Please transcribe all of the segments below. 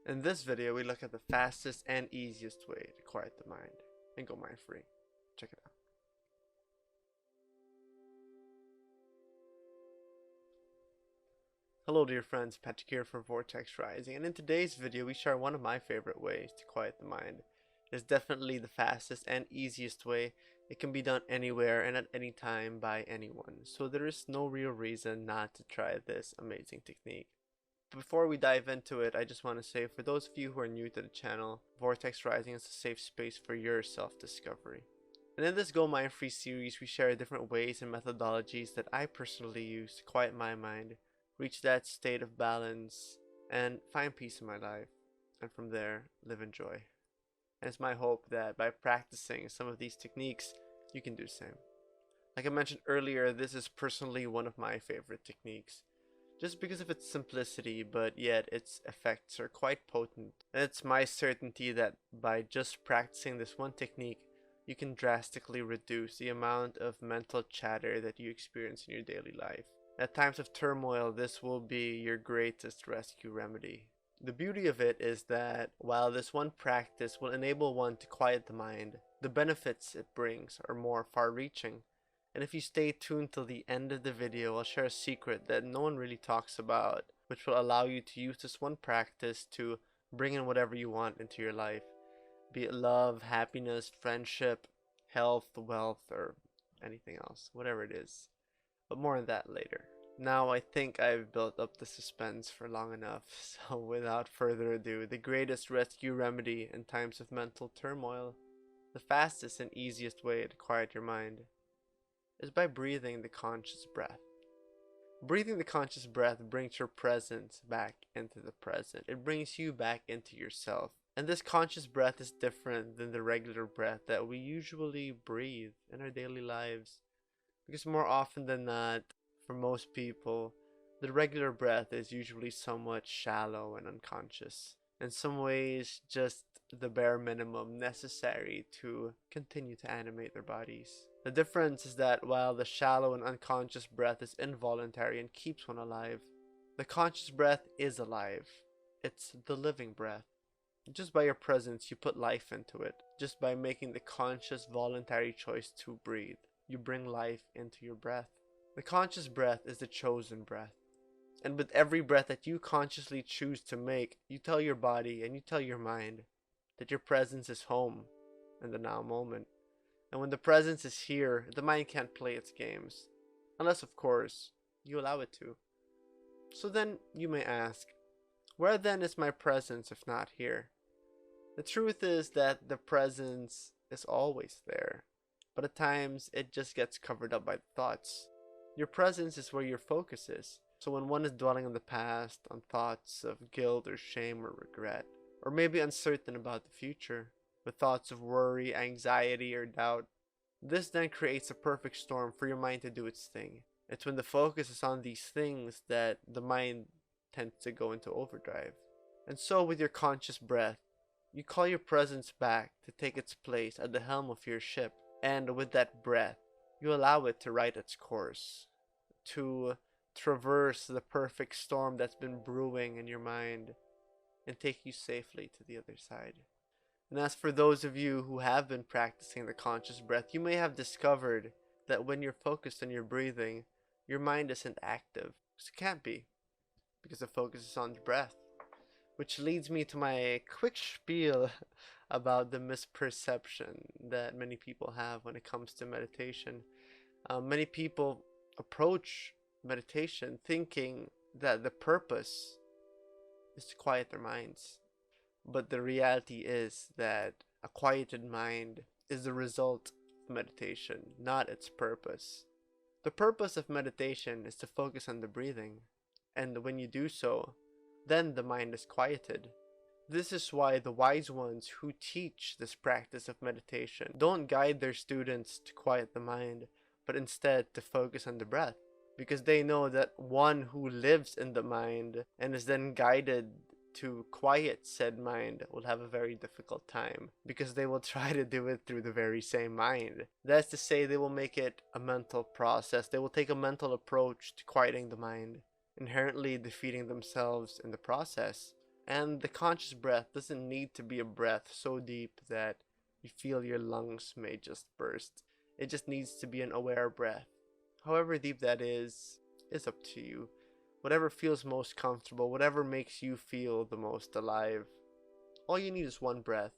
In this video, we look at the fastest and easiest way to quiet the mind and go mind-free. Check it out. Hello dear friends, Patrick here from Vortex Rising, and in today's video we share one of my favorite ways to quiet the mind. It is definitely the fastest and easiest way. It can be done anywhere and at any time by anyone, so there is no real reason not to try this amazing technique. Before we dive into it, I just want to say, for those of you who are new to the channel, Vortex Rising is a safe space for your self-discovery. And in this Go MindFree series, we share different ways and methodologies that I personally use to quiet my mind, reach that state of balance, and find peace in my life, and from there, live in joy. And it's my hope that by practicing some of these techniques, you can do the same. Like I mentioned earlier, this is personally one of my favorite techniques, just because of its simplicity, but yet its effects are quite potent. And it's my certainty that by just practicing this one technique, you can drastically reduce the amount of mental chatter that you experience in your daily life. At times of turmoil, this will be your greatest rescue remedy. The beauty of it is that while this one practice will enable one to quiet the mind, the benefits it brings are more far-reaching. And if you stay tuned till the end of the video, I'll share a secret that no one really talks about, which will allow you to use this one practice to bring in whatever you want into your life, be it love, happiness, friendship, health, wealth, or anything else, whatever it is. But more on that later. Now I think I've built up the suspense for long enough, so without further ado, the greatest rescue remedy in times of mental turmoil, the fastest and easiest way to quiet your mind, is by breathing the conscious breath. Breathing the conscious breath brings your presence back into the present. It brings you back into yourself. And this conscious breath is different than the regular breath that we usually breathe in our daily lives. Because more often than not, for most people, the regular breath is usually somewhat shallow and unconscious. In some ways, just the bare minimum necessary to continue to animate their bodies. The difference is that while the shallow and unconscious breath is involuntary and keeps one alive, the conscious breath is alive. It's the living breath. Just by your presence, you put life into it. Just by making the conscious, voluntary choice to breathe, you bring life into your breath. The conscious breath is the chosen breath. And with every breath that you consciously choose to make, you tell your body and you tell your mind that your presence is home in the now moment. And when the presence is here, the mind can't play its games. Unless, of course, you allow it to. So then you may ask, where then is my presence if not here? The truth is that the presence is always there. But at times, it just gets covered up by the thoughts. Your presence is where your focus is. So when one is dwelling on the past, on thoughts of guilt or shame or regret, or maybe uncertain about the future, with thoughts of worry, anxiety, or doubt, this then creates a perfect storm for your mind to do its thing. It's when the focus is on these things that the mind tends to go into overdrive. And so with your conscious breath, you call your presence back to take its place at the helm of your ship. And with that breath, you allow it to right its course, to traverse the perfect storm that's been brewing in your mind, and take you safely to the other side. And as for those of you who have been practicing the conscious breath, you may have discovered that when you're focused on your breathing, your mind isn't active. Because it can't be, because the focus is on the breath. Which leads me to my quick spiel about the misperception that many people have when it comes to meditation. Many people approach meditation thinking that the purpose is to quiet their minds. But the reality is that a quieted mind is the result of meditation, not its purpose. The purpose of meditation is to focus on the breathing, and when you do so, then the mind is quieted. This is why the wise ones who teach this practice of meditation don't guide their students to quiet the mind, but instead to focus on the breath. Because they know that one who lives in the mind and is then guided to quiet said mind will have a very difficult time, because they will try to do it through the very same mind. That's to say, they will make it a mental process. They will take a mental approach to quieting the mind, inherently defeating themselves in the process. And the conscious breath doesn't need to be a breath so deep that you feel your lungs may just burst. It just needs to be an aware breath. However deep that is up to you. Whatever feels most comfortable, whatever makes you feel the most alive. All you need is one breath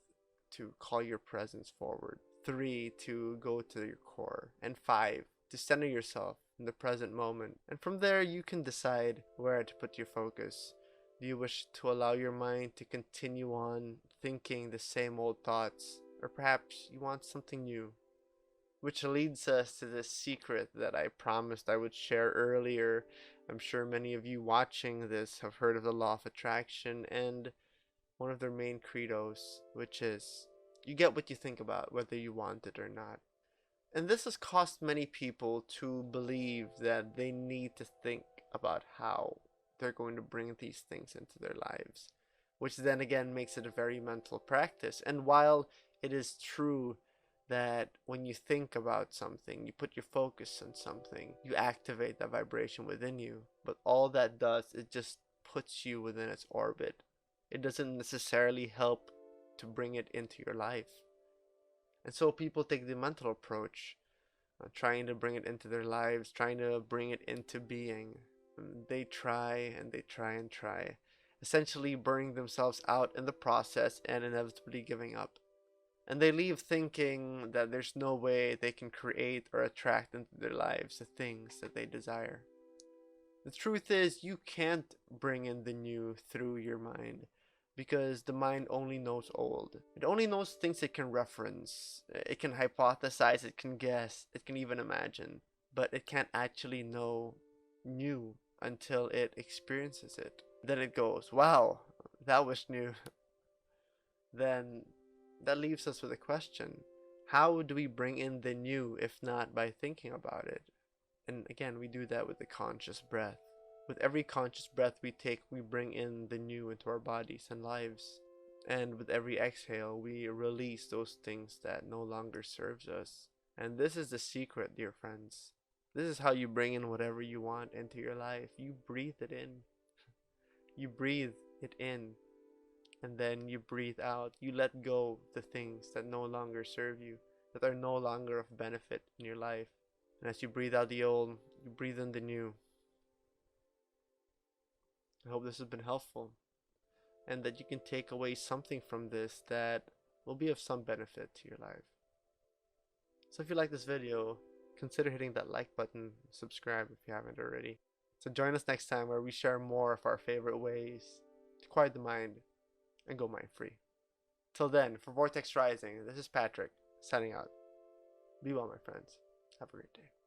to call your presence forward, 3 to go to your core, and 5 to center yourself in the present moment. And from there, you can decide where to put your focus. Do you wish to allow your mind to continue on thinking the same old thoughts, or perhaps you want something new? Which leads us to this secret that I promised I would share earlier. I'm sure many of you watching this have heard of the law of attraction and one of their main credos, which is you get what you think about, whether you want it or not. And this has caused many people to believe that they need to think about how they're going to bring these things into their lives, which then again makes it a very mental practice. And while it is true that when you think about something, you put your focus on something, you activate that vibration within you, but all that does, it just puts you within its orbit. It doesn't necessarily help to bring it into your life. And so people take the mental approach, trying to bring it into their lives, trying to bring it into being. They try and they try and try, essentially burning themselves out in the process and inevitably giving up. And they leave thinking that there's no way they can create or attract into their lives the things that they desire. The truth is, you can't bring in the new through your mind, because the mind only knows old. It only knows things it can reference. It can hypothesize, it can guess, it can even imagine, but it can't actually know new until it experiences it. Then it goes, wow, that was new. Then that leaves us with a question. How do we bring in the new if not by thinking about it? And again, we do that with the conscious breath. With every conscious breath we take, we bring in the new into our bodies and lives. And with every exhale, we release those things that no longer serves us. And this is the secret, dear friends. This is how you bring in whatever you want into your life. You breathe it in. You breathe it in. And then you breathe out. You let go of the things that no longer serve you, that are no longer of benefit in your life. And as you breathe out the old, you breathe in the new. I hope this has been helpful, and that you can take away something from this that will be of some benefit to your life. So if you like this video, consider hitting that like button, subscribe if you haven't already. So join us next time where we share more of our favorite ways to quiet the mind and go mind free. Till then, for Vortex Rising, this is Patrick, signing out. Be well, my friends. Have a great day.